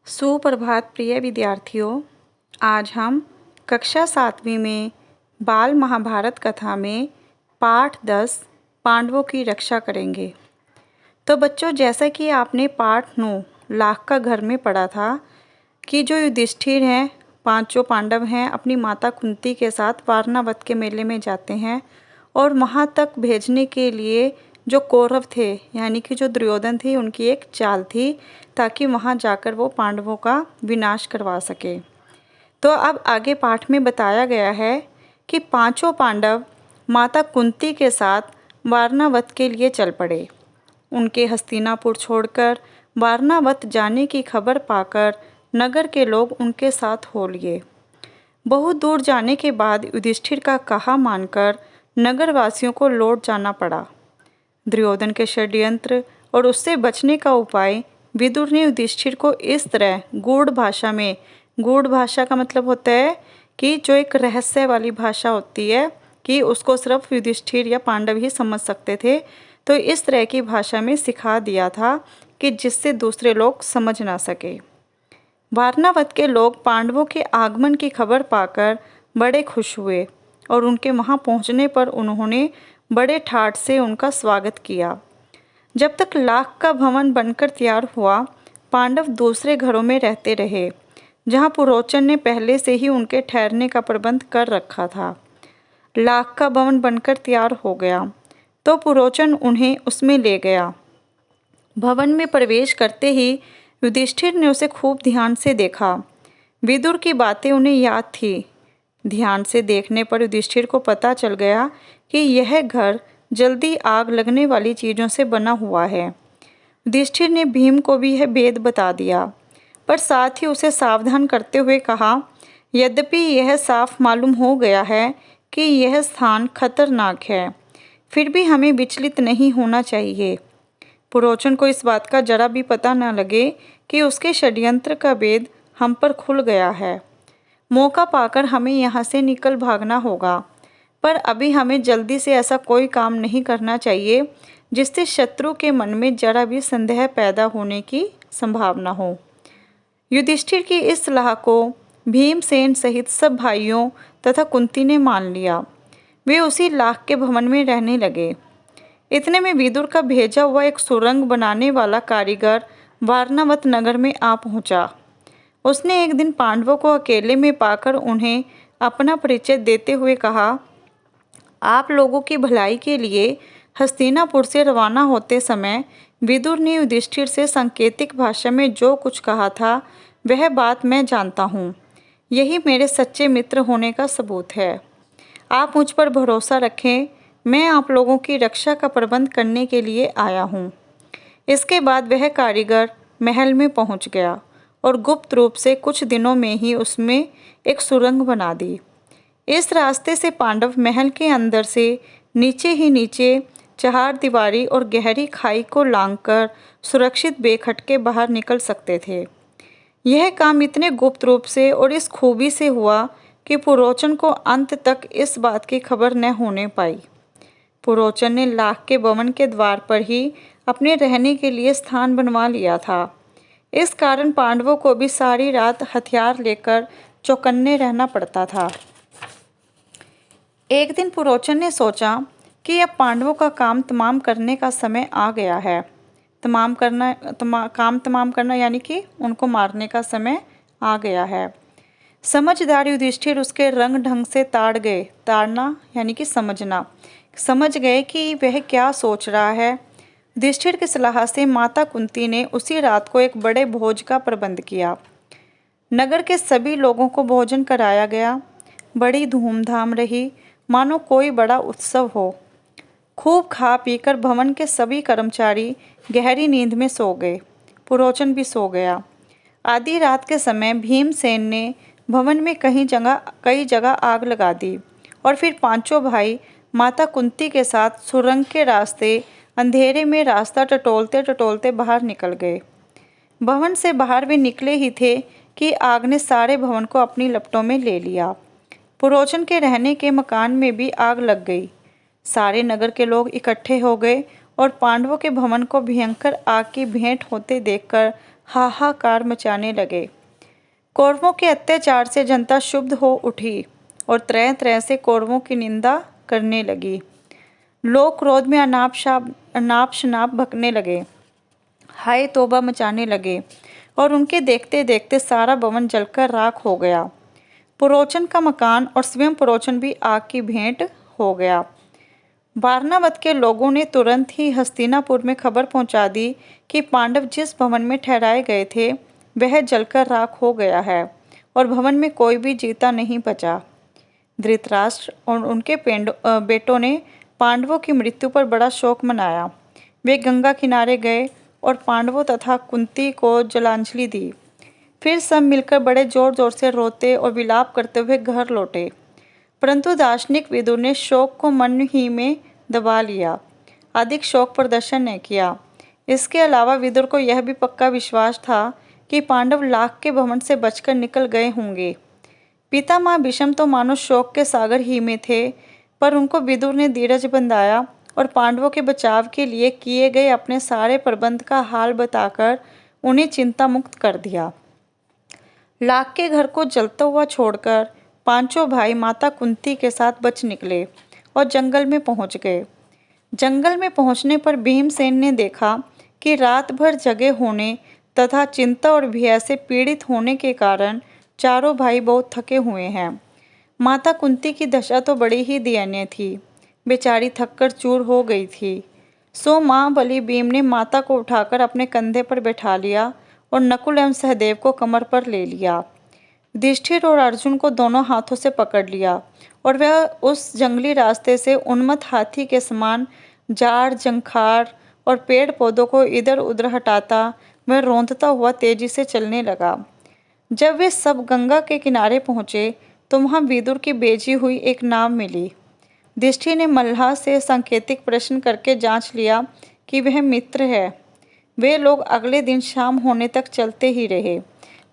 सुप्रभात प्रिय विद्यार्थियों। आज हम कक्षा 7वीं में बाल महाभारत कथा में पाठ 10 पांडवों की रक्षा करेंगे। तो बच्चों, जैसा कि आपने पाठ 9 लाख का घर में पढ़ा था कि जो युधिष्ठिर हैं, पांचों पांडव हैं, अपनी माता कुंती के साथ वारणावत के मेले में जाते हैं और वहाँ तक भेजने के लिए जो कौरव थे यानी कि जो दुर्योधन थे, उनकी एक चाल थी ताकि वहाँ जाकर वो पांडवों का विनाश करवा सके। तो अब आगे पाठ में बताया गया है कि पांचों पांडव माता कुंती के साथ वारणावत के लिए चल पड़े। उनके हस्तिनापुर छोड़कर वारणावत जाने की खबर पाकर नगर के लोग उनके साथ हो लिए। बहुत दूर जाने के बाद युधिष्ठिर का कहा मानकर नगरवासियों को लौट जाना पड़ा। दुर्योधन के षड्यंत्र और उससे बचने का उपाय विदुर ने युधिष्ठिर को इस तरह गूढ़ भाषा में, गूढ़ भाषा का मतलब होता है कि जो एक रहस्य वाली भाषा होती है कि उसको सिर्फ युधिष्ठिर या पांडव ही समझ सकते थे, तो इस तरह की भाषा में सिखा दिया था कि जिससे दूसरे लोग समझ ना सके। वारणावत के लोग पांडवों के आगमन की खबर पाकर बड़े खुश हुए और उनके वहां पहुंचने पर उन्होंने बड़े ठाठ से उनका स्वागत किया। जब तक लाख का भवन बनकर तैयार हुआ, पांडव दूसरे घरों में रहते रहे जहां पुरोचन ने पहले से ही उनके ठहरने का प्रबंध कर रखा था। लाख का भवन बनकर तैयार हो गया तो पुरोचन उन्हें उसमें ले गया। भवन में प्रवेश करते ही युधिष्ठिर ने उसे खूब ध्यान से देखा। विदुर की बातें उन्हें याद थी। ध्यान से देखने पर युधिष्ठिर को पता चल गया कि यह घर जल्दी आग लगने वाली चीज़ों से बना हुआ है। युधिष्ठिर ने भीम को भी यह भेद बता दिया, पर साथ ही उसे सावधान करते हुए कहा, यद्यपि यह साफ मालूम हो गया है कि यह स्थान खतरनाक है, फिर भी हमें विचलित नहीं होना चाहिए। पुरोचन को इस बात का जरा भी पता न लगे कि उसके षड्यंत्र का भेद हम पर खुल गया है। मौका पाकर हमें यहाँ से निकल भागना होगा, पर अभी हमें जल्दी से ऐसा कोई काम नहीं करना चाहिए जिससे शत्रु के मन में जरा भी संदेह पैदा होने की संभावना हो। युधिष्ठिर की इस सलाह को भीमसेन सहित सब भाइयों तथा कुंती ने मान लिया। वे उसी लाख के भवन में रहने लगे। इतने में विदुर का भेजा हुआ एक सुरंग बनाने वाला कारीगर वारणावत नगर में आ पहुंचा। उसने एक दिन पांडवों को अकेले में पाकर उन्हें अपना परिचय देते हुए कहा, आप लोगों की भलाई के लिए हस्तिनापुर से रवाना होते समय विदुर ने युधिष्ठिर से सांकेतिक भाषा में जो कुछ कहा था वह बात मैं जानता हूँ। यही मेरे सच्चे मित्र होने का सबूत है। आप मुझ पर भरोसा रखें, मैं आप लोगों की रक्षा का प्रबंध करने के लिए आया हूँ। इसके बाद वह कारीगर महल में पहुँच गया और गुप्त रूप से कुछ दिनों में ही उसमें एक सुरंग बना दी। इस रास्ते से पांडव महल के अंदर से नीचे ही नीचे चहारदीवारी और गहरी खाई को लांघकर सुरक्षित बेखटके बाहर निकल सकते थे। यह काम इतने गुप्त रूप से और इस खूबी से हुआ कि पुरोचन को अंत तक इस बात की खबर न होने पाई। पुरोचन ने लाख के भवन के द्वार पर ही अपने रहने के लिए स्थान बनवा लिया था। इस कारण पांडवों को भी सारी रात हथियार लेकर चौकन्ने रहना पड़ता था। एक दिन पुरोचन ने सोचा कि अब पांडवों का काम तमाम करने का समय आ गया है। काम तमाम करना यानी कि उनको मारने का समय आ गया है। समझदार युधिष्ठिर उसके रंग ढंग से ताड़ना यानी कि समझ गए कि वह क्या सोच रहा है। युधिष्ठिर की सलाह से माता कुंती ने उसी रात को एक बड़े भोज का प्रबंध किया। नगर के सभी लोगों को भोजन कराया गया। बड़ी धूमधाम रही, मानो कोई बड़ा उत्सव हो। खूब खा पीकर भवन के सभी कर्मचारी गहरी नींद में सो गए। पुरोचन भी सो गया। आधी रात के समय भीमसेन ने भवन में कई जगह आग लगा दी और फिर पांचों भाई माता कुंती के साथ सुरंग के रास्ते अंधेरे में रास्ता टटोलते टटोलते बाहर निकल गए। भवन से बाहर वे निकले ही थे कि आग ने सारे भवन को अपनी लपटों में ले लिया। पुरोचन के रहने के मकान में भी आग लग गई। सारे नगर के लोग इकट्ठे हो गए और पांडवों के भवन को भयंकर आग की भेंट होते देखकर हाहाकार मचाने लगे। कौरवों के अत्याचार से जनता क्षुब्ध हो उठी और तरह तरह से कौरवों की निंदा करने लगी। लोग क्रोध में अनाप शनाप भगने लगे, हाय तौबा मचाने लगे और उनके देखते देखते सारा भवन जलकर राख हो गया। पुरोचन का मकान और स्वयं पुरोचन भी आग की भेंट हो गया। वारणावत के लोगों ने तुरंत ही हस्तिनापुर में खबर पहुंचा दी कि पांडव जिस भवन में ठहराए गए थे वह जलकर राख हो गया है और भवन में कोई भी जीता नहीं बचा। धृतराष्ट्र और उनके बेटों ने पांडवों की मृत्यु पर बड़ा शोक मनाया। वे गंगा किनारे गए और पांडवों तथा कुंती को जलांजलि दी। फिर सब मिलकर बड़े जोर जोर से रोते और विलाप करते हुए घर लौटे। परंतु दार्शनिक विदुर ने शोक को मन ही में दबा लिया, अधिक शोक प्रदर्शन नहीं किया। इसके अलावा विदुर को यह भी पक्का विश्वास था कि पांडव लाख के भवन से बचकर निकल गए होंगे। पितामह भीष्म तो मानो शोक के सागर ही में थे, पर उनको विदुर ने धीरज बंधाया और पांडवों के बचाव के लिए किए गए अपने सारे प्रबंध का हाल बताकर उन्हें चिंता मुक्त कर दिया। लाख के घर को जलता हुआ छोड़कर पांचों भाई माता कुंती के साथ बच निकले और जंगल में पहुंच गए। जंगल में पहुंचने पर भीमसेन ने देखा कि रात भर जगे होने तथा चिंता और भय से पीड़ित होने के कारण चारों भाई बहुत थके हुए हैं। माता कुंती की दशा तो बड़ी ही दयनीय थी, बेचारी थककर चूर हो गई थी। सो महाबली भीम ने माता को उठाकर अपने कंधे पर बैठा लिया और नकुल एवं सहदेव को कमर पर ले लिया। युधिष्ठिर और अर्जुन को दोनों हाथों से पकड़ लिया और वह उस जंगली रास्ते से उन्मत्त हाथी के समान झाड़ झंखाड़ और पेड़ पौधों को इधर उधर हटाता वह रौंदता हुआ तेजी से चलने लगा। जब वे सब गंगा के किनारे पहुंचे तो वहां विदुर की बेची हुई एक नाव मिली। युधिष्ठिर ने मल्लाह से सांकेतिक प्रश्न करके जांच लिया कि वह मित्र है। वे लोग अगले दिन शाम होने तक चलते ही रहे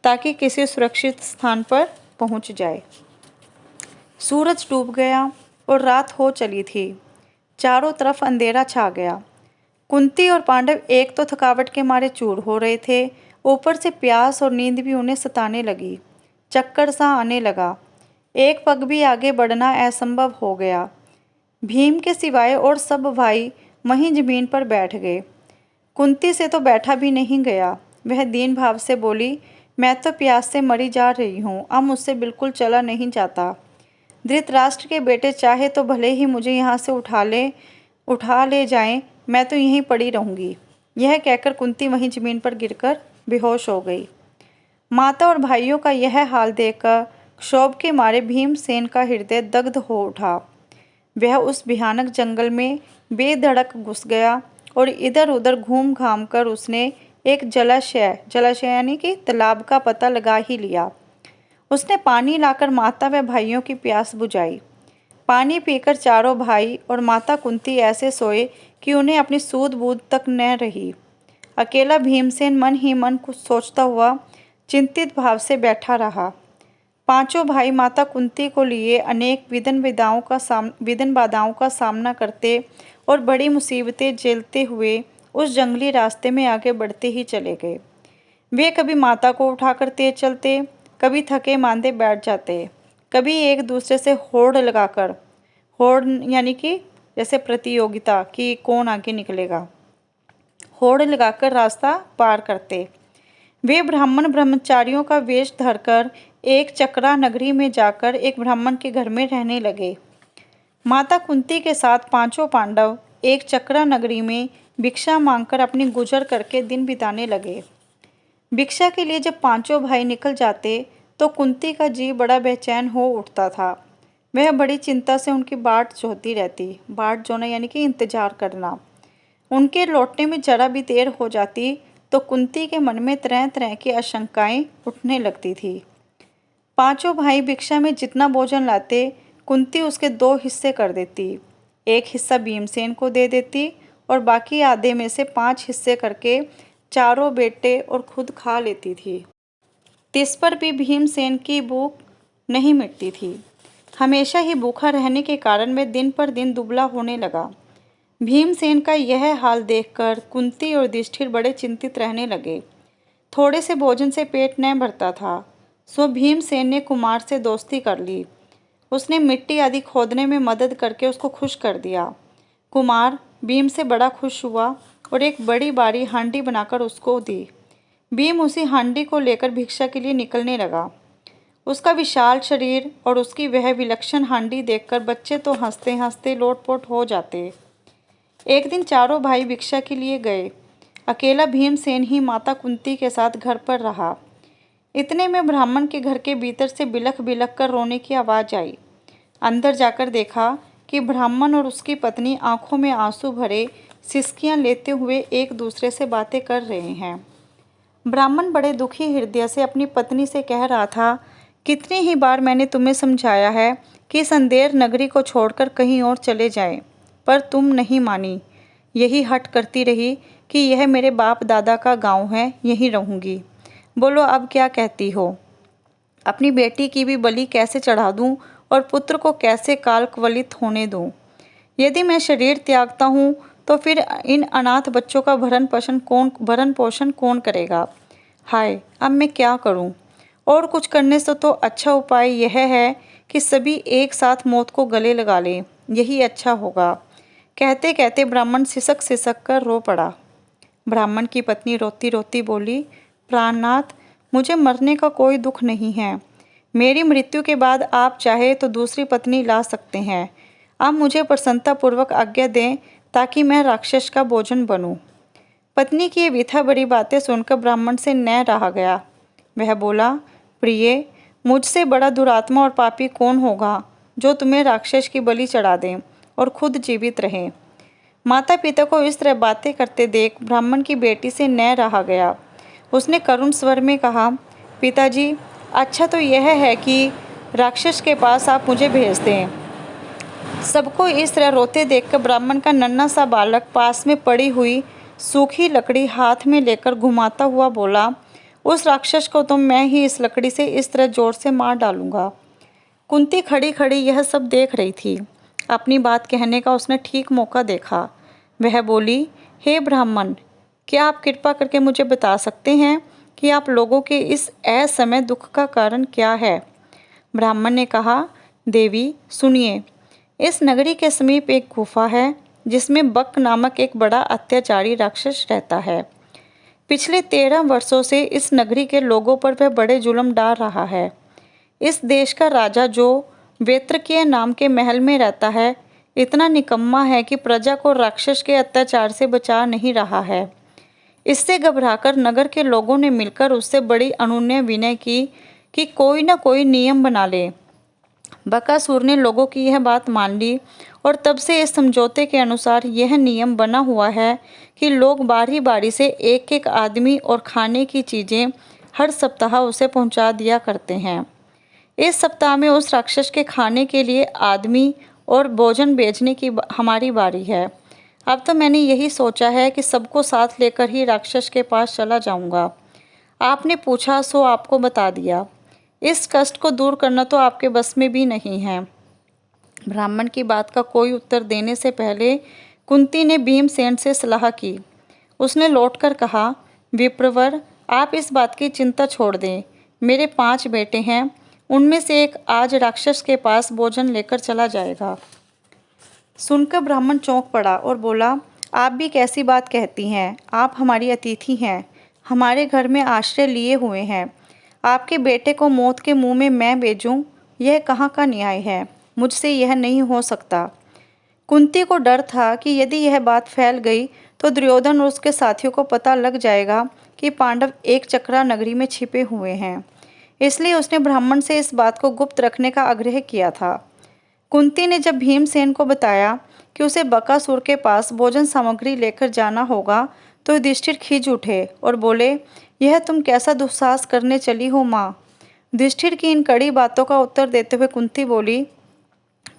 ताकि किसी सुरक्षित स्थान पर पहुंच जाए। सूरज डूब गया और रात हो चली थी। चारों तरफ अंधेरा छा गया। कुंती और पांडव एक तो थकावट के मारे चूर हो रहे थे, ऊपर से प्यास और नींद भी उन्हें सताने लगी। चक्कर सा आने लगा। एक पग भी आगे बढ़ना असंभव हो गया। भीम के सिवाय और सब भाई वहीं जमीन पर बैठ गए। कुंती से तो बैठा भी नहीं गया। वह दीन भाव से बोली, मैं तो प्यास से मरी जा रही हूँ, अब मुझसे बिल्कुल चला नहीं जाता। धृतराष्ट्र के बेटे चाहे तो भले ही मुझे यहाँ से उठा ले जाएं, मैं तो यहीं पड़ी रहूँगी। यह कहकर कुंती वहीं जमीन पर गिरकर बेहोश हो गई। माता और भाइयों का यह हाल देखकर क्षोभ के मारे भीमसेन का हृदय दग्ध हो उठा। वह उस भयानक जंगल में बेधड़क घुस गया और इधर उधर घूम घाम कर उसने एक जलाशय यानी कि तालाब का पता लगा ही लिया। उसने पानी लाकर माता व भाइयों की प्यास बुझाई। पानी पीकर चारों भाई और माता कुंती ऐसे सोए कि उन्हें अपनी सूध बूध तक न रही। अकेला भीमसेन मन ही मन कुछ सोचता हुआ चिंतित भाव से बैठा रहा। पांचों भाई माता कुंती को लिए अनेक विघ्न बाधाओं का सामना करते और बड़ी मुसीबतें झेलते हुए उस जंगली रास्ते में आगे बढ़ते ही चले गए। वे कभी माता को उठाकर तेज चलते, कभी थके मांदे बैठ जाते, कभी एक दूसरे से होड़ यानी कि जैसे प्रतियोगिता कि कौन आगे निकलेगा, होड़ लगाकर रास्ता पार करते। वे ब्रह्मचारियों का वेश धरकर एक चक्रा नगरी में जाकर एक ब्राह्मण के घर में रहने लगे। माता कुंती के साथ पांचों पांडव एक चक्रा नगरी में भिक्षा मांगकर अपनी गुजर करके दिन बिताने लगे। भिक्षा के लिए जब पांचों भाई निकल जाते तो कुंती का जी बड़ा बेचैन हो उठता था। वह बड़ी चिंता से उनकी बाट जोहती रहती। बाट जोना यानी कि इंतजार करना। उनके लौटने में जरा भी देर हो जाती तो कुंती के मन में तरह तरह की आशंकाएं उठने लगती थी। पांचों भाई भिक्षा में जितना भोजन लाते कुंती उसके 2 हिस्से कर देती। एक हिस्सा भीमसेन को दे देती और बाकी आधे में से 5 हिस्से करके चारों बेटे और खुद खा लेती थी। तिस पर भी भीमसेन की भूख नहीं मिटती थी। हमेशा ही भूखा रहने के कारण वह दिन पर दिन दुबला होने लगा। भीमसेन का यह हाल देखकर कुंती और युधिष्ठिर बड़े चिंतित रहने लगे। थोड़े से भोजन से पेट न भरता था, सो भीमसेन ने कुमार से दोस्ती कर ली। उसने मिट्टी आदि खोदने में मदद करके उसको खुश कर दिया। कुमार भीम से बड़ा खुश हुआ और एक बड़ी बारी हांडी बनाकर उसको दी। भीम उसी हांडी को लेकर भिक्षा के लिए निकलने लगा। उसका विशाल शरीर और उसकी वह विलक्षण हांडी देखकर बच्चे तो हंसते हंसते लोटपोट हो जाते। एक दिन चारों भाई भिक्षा के लिए गए। अकेला भीमसेन ही माता कुंती के साथ घर पर रहा। इतने में ब्राह्मण के घर के भीतर से बिलख बिलख कर रोने की आवाज़ आई। अंदर जाकर देखा कि ब्राह्मण और उसकी पत्नी आंखों में आंसू भरे सिसकियां लेते हुए एक दूसरे से बातें कर रहे हैं। ब्राह्मण बड़े दुखी हृदय से अपनी पत्नी से कह रहा था, कितनी ही बार मैंने तुम्हें समझाया है कि इस अंधेर नगरी को छोड़कर कहीं और चले जाएं, पर तुम नहीं मानी। यही हठ करती रही कि यह मेरे बाप दादा का गांव है, यहीं रहूंगी। बोलो अब क्या कहती हो? अपनी बेटी की भी बलि कैसे चढ़ा दूं और पुत्र को कैसे कालकवलित होने दूं? यदि मैं शरीर त्यागता हूं तो फिर इन अनाथ बच्चों का भरण पोषण कौन करेगा? हाय, अब मैं क्या करूं? और कुछ करने से तो अच्छा उपाय यह है कि सभी एक साथ मौत को गले लगा लें, यही अच्छा होगा। कहते कहते ब्राह्मण सिसक सिसक कर रो पड़ा। ब्राह्मण की पत्नी रोती रोती बोली, प्राणनाथ, मुझे मरने का कोई दुख नहीं है। मेरी मृत्यु के बाद आप चाहे तो दूसरी पत्नी ला सकते हैं। आप मुझे प्रसन्नतापूर्वक आज्ञा दें ताकि मैं राक्षस का भोजन बनूं। पत्नी की ये व्यथा भरी बातें सुनकर ब्राह्मण से न रहा गया। वह बोला, प्रिय, मुझसे बड़ा दुरात्मा और पापी कौन होगा जो तुम्हें राक्षस की बलि चढ़ा दे और खुद जीवित रहे। माता पिता को इस तरह बातें करते देख ब्राह्मण की बेटी से न रहा गया। उसने करुण स्वर में कहा, पिताजी, अच्छा तो यह है कि राक्षस के पास आप मुझे भेज दें। सबको इस तरह रोते देखकर ब्राह्मण का नन्हा सा बालक पास में पड़ी हुई सूखी लकड़ी हाथ में लेकर घुमाता हुआ बोला, उस राक्षस को तो मैं ही इस लकड़ी से इस तरह जोर से मार डालूंगा। कुंती खड़ी खड़ी यह सब देख रही थी। अपनी बात कहने का उसने ठीक मौका देखा। वह बोली, हे ब्राह्मण, क्या आप कृपा करके मुझे बता सकते हैं कि आप लोगों के इस असमय दुख का कारण क्या है? ब्राह्मण ने कहा, देवी सुनिए, इस नगरी के समीप एक गुफा है जिसमें बक नामक एक बड़ा अत्याचारी राक्षस रहता है। पिछले 13 वर्षों से इस नगरी के लोगों पर वह बड़े जुल्म डाल रहा है। इस देश का राजा जो वेत्रकीय नाम के महल में रहता है, इतना निकम्मा है कि प्रजा को राक्षस के अत्याचार से बचा नहीं रहा है। इससे घबराकर नगर के लोगों ने मिलकर उससे बड़ी अनुनय विनय की कि कोई न कोई नियम बना ले। बकासुर ने लोगों की यह बात मान ली और तब से इस समझौते के अनुसार यह नियम बना हुआ है कि लोग बारी बारी से एक एक आदमी और खाने की चीज़ें हर सप्ताह उसे पहुंचा दिया करते हैं। इस सप्ताह में उस राक्षस के खाने के लिए आदमी और भोजन भेजने की हमारी बारी है। अब तो मैंने यही सोचा है कि सबको साथ लेकर ही राक्षस के पास चला जाऊंगा। आपने पूछा सो आपको बता दिया। इस कष्ट को दूर करना तो आपके बस में भी नहीं है। ब्राह्मण की बात का कोई उत्तर देने से पहले कुंती ने भीमसेन से सलाह की। उसने लौटकर कहा, विप्रवर, आप इस बात की चिंता छोड़ दें। मेरे 5 बेटे हैं, उनमें से एक आज राक्षस के पास भोजन लेकर चला जाएगा। सुनकर ब्राह्मण चौंक पड़ा और बोला, आप भी कैसी बात कहती हैं? आप हमारी अतिथि हैं, हमारे घर में आश्रय लिए हुए हैं। आपके बेटे को मौत के मुंह में मैं भेजूं, यह कहाँ का न्याय है? मुझसे यह नहीं हो सकता। कुंती को डर था कि यदि यह बात फैल गई तो दुर्योधन और उसके साथियों को पता लग जाएगा कि पांडव एक चक्रा नगरी में छिपे हुए हैं। इसलिए उसने ब्राह्मण से इस बात को गुप्त रखने का आग्रह किया था। कुंती ने जब भीमसेन को बताया कि उसे बकासुर के पास भोजन सामग्री लेकर जाना होगा तो युधिष्ठिर खींच उठे और बोले, यह तुम कैसा दुस्साहस करने चली हो माँ? युधिष्ठिर की इन कड़ी बातों का उत्तर देते हुए कुंती बोली,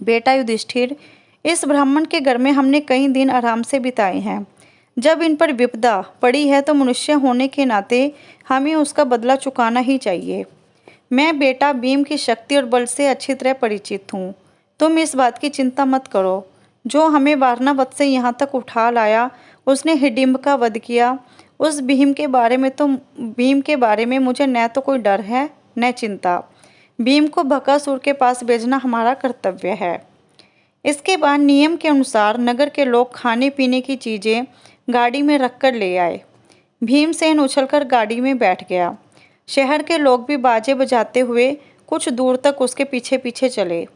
बेटा युधिष्ठिर, इस ब्राह्मण के घर में हमने कई दिन आराम से बिताए हैं। जब इन पर विपदा पड़ी है तो मनुष्य होने के नाते हमें उसका बदला चुकाना ही चाहिए। मैं बेटा भीम की शक्ति और बल से अच्छी तरह परिचित हूँ। तुम इस बात की चिंता मत करो। जो हमें वारणावत से यहाँ तक उठा लाया, उसने हिडिंब का वध किया उस भीम के बारे में मुझे न तो कोई डर है न चिंता। भीम को बकासुर के पास भेजना हमारा कर्तव्य है। इसके बाद नियम के अनुसार नगर के लोग खाने पीने की चीज़ें गाड़ी में रखकर ले आए। भीमसेन उछलकर गाड़ी में बैठ गया। शहर के लोग भी बाजे बजाते हुए कुछ दूर तक उसके पीछे पीछे चले।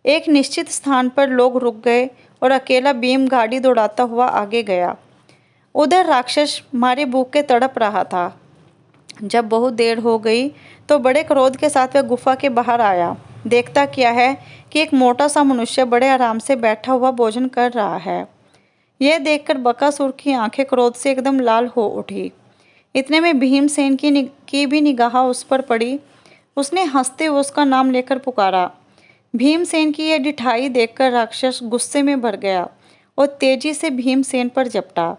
एक निश्चित स्थान पर लोग रुक गए और अकेला भीम गाड़ी दौड़ाता हुआ आगे गया। उधर राक्षस मारे भूख के तड़प रहा था। जब बहुत देर हो गई तो बड़े क्रोध के साथ वह गुफा के बाहर आया। देखता क्या है कि एक मोटा सा मनुष्य बड़े आराम से बैठा हुआ भोजन कर रहा है। यह देखकर बकासुर की आंखें क्रोध से एकदम लाल हो उठी। इतने में भीमसेन की भी निगाह उस पर पड़ी। उसने हंसते हुए उसका नाम लेकर पुकारा। भीमसेन की यह ढिठाई देखकर राक्षस गुस्से में भर गया और तेजी से भीमसेन पर झपटा।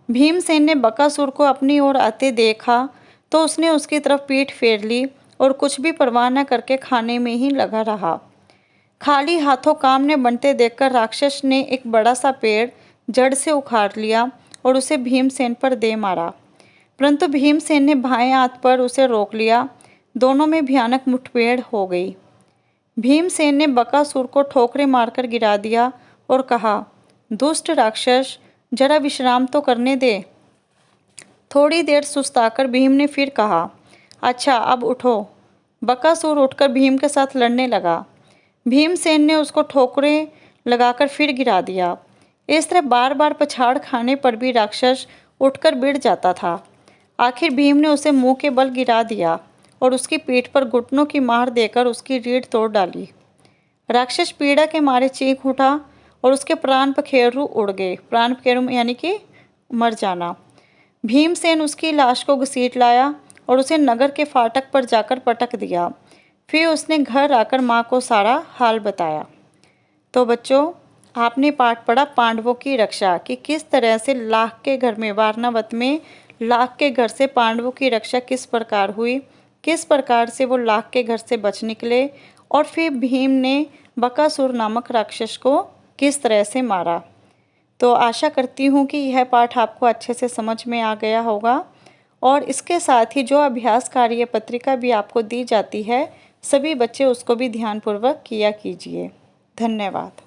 भीमसेन ने बकासुर को अपनी ओर आते देखा तो उसने उसकी तरफ पीठ फेर ली और कुछ भी परवाह न करके खाने में ही लगा रहा। खाली हाथों काम ने बनते देखकर राक्षस ने एक बड़ा सा पेड़ जड़ से उखाड़ लिया और उसे भीमसेन पर दे मारा, परंतु भीमसेन ने बाएं हाथ पर उसे रोक लिया। दोनों में भयानक मुठभेड़ हो गई। भीमसेन ने बकासुर को ठोकरें मारकर गिरा दिया और कहा, दुष्ट राक्षस, जरा विश्राम तो करने दे। थोड़ी देर सुस्ताकर भीम ने फिर कहा, अच्छा अब उठो। बकासुर उठकर भीम के साथ लड़ने लगा। भीमसेन ने उसको ठोकरें लगाकर फिर गिरा दिया। इस तरह बार बार पछाड़ खाने पर भी राक्षस उठकर भिड़ जाता था। आखिर भीम ने उसे मुंह के बल गिरा दिया और उसकी पीठ पर घुटनों की मार देकर उसकी रीढ़ तोड़ डाली। राक्षस पीड़ा के मारे चीख उठा और उसके प्राण पखेरु उड़ गए। प्राण पखेरु यानी कि मर जाना। भीमसेन उसकी लाश को घसीट लाया और उसे नगर के फाटक पर जाकर पटक दिया। फिर उसने घर आकर माँ को सारा हाल बताया। तो बच्चों, आपने पाठ पढ़ा पांडवों की रक्षा कि किस तरह से लाख के घर में वारणावत में लाख के घर से पांडवों की रक्षा किस प्रकार हुई, किस प्रकार से वो लाख के घर से बच निकले और फिर भीम ने बकासुर नामक राक्षस को किस तरह से मारा। तो आशा करती हूँ कि यह पाठ आपको अच्छे से समझ में आ गया होगा और इसके साथ ही जो अभ्यास कार्य पत्रिका भी आपको दी जाती है, सभी बच्चे उसको भी ध्यानपूर्वक किया कीजिए। धन्यवाद।